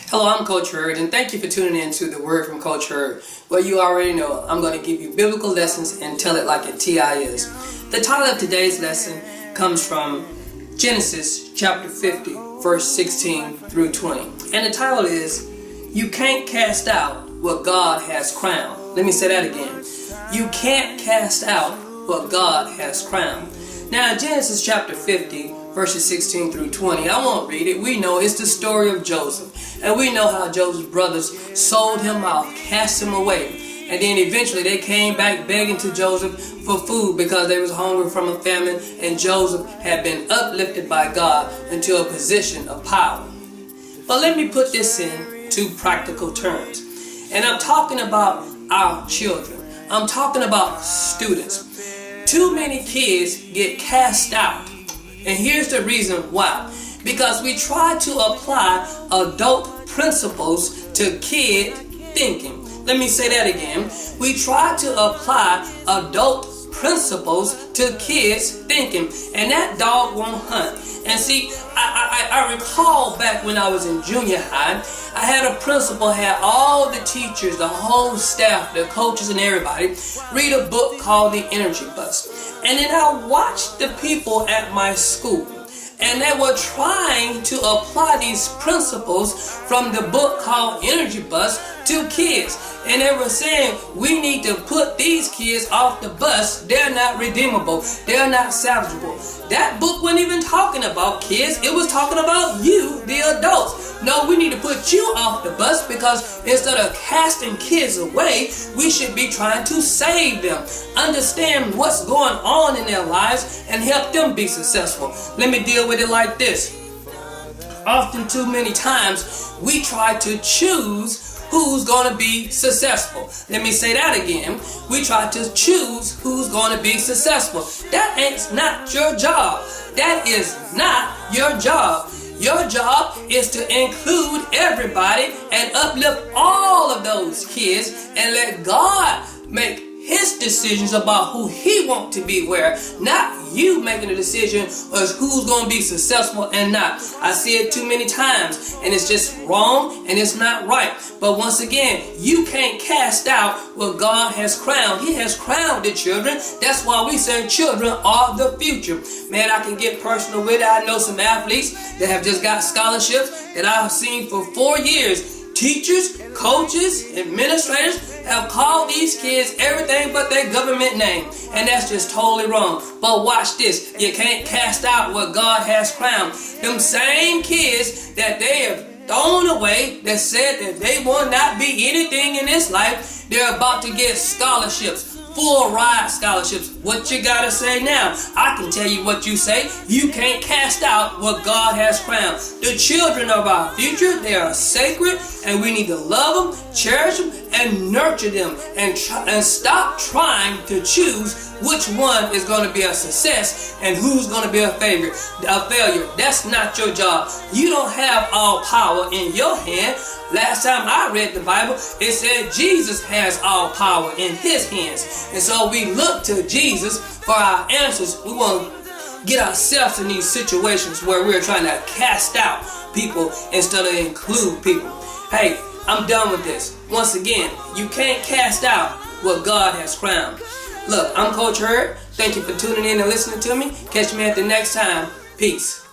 Hello, I'm Coach Hurd, and thank you for tuning in to the Word from Coach Hurd. Well, you already know I'm going to give you biblical lessons and tell it like it T.I. is. The title of today's lesson comes from Genesis chapter 50, verse 16 through 20. And the title is, You Can't Cast Out What God Has Crowned. Let me say that again. You can't cast out what God has crowned. Now, in Genesis chapter 50, verses 16 through 20, I won't read it. We know it's the story of Joseph. And we know how Joseph's brothers sold him out, cast him away. And then eventually they came back begging to Joseph for food because they was hungry from a famine. And Joseph had been uplifted by God into a position of power. But let me put this into practical terms. And I'm talking about our children. I'm talking about students. Too many kids get cast out. And here's the reason why. Because we try to apply adult principles to kid thinking. Let me say that again. We try to apply adult principles to kids thinking. And that dog won't hunt. And see, I recall back when I was in junior high, I had a principal, had all the teachers, the whole staff, the coaches and everybody read a book called The Energy Bus. And then I watched the people at my school. And they were trying to apply these principles from the book called Energy Bus to kids. And they were saying, we need to put these kids off the bus. They're not redeemable. They're not salvageable. That book wasn't even talking about kids. It was talking about you, the adults. No, we need to put you off the bus because instead of casting kids away, we should be trying to save them. Understand what's going on in their lives and help them be successful. Let me deal with it like this. Often too many times, we try to choose who's going to be successful. Let me say that again. We try to choose who's going to be successful. That ain't not your job. That is not your job. Your job is to include everybody and uplift all of those kids and let God make His decisions about who He wants to be where, not you making a decision as who's going to be successful and not. I see it too many times and it's just wrong and it's not right. But once again, you can't cast out what God has crowned. He has crowned the children. That's why we say children are the future. Man, I can get personal with it. I know some athletes that have just got scholarships that I've seen for 4 years. Teachers, coaches, administrators have called these kids everything but their government name. And that's just totally wrong. But watch this. You can't cast out what God has crowned. Them same kids that they have thrown away, that said that they will not be anything in this life, they're about to get scholarships. Full ride scholarships. What you gotta say now? I can tell you what you say. You can't cast out what God has crowned. The children of our future, they are sacred, and we need to love them, cherish them, and nurture them, and stop trying to choose which one is going to be a success and who's going to be a failure. That's not your job. You don't have all power in your hand. Last time I read the Bible, it said Jesus has all power in His hands. And so we look to Jesus for our answers. We want to get ourselves in these situations where we're trying to cast out people instead of include people. Hey, I'm done with this. Once again, you can't cast out what God has crowned. Look, I'm Coach Hurd. Thank you for tuning in and listening to me. Catch me at the next time. Peace.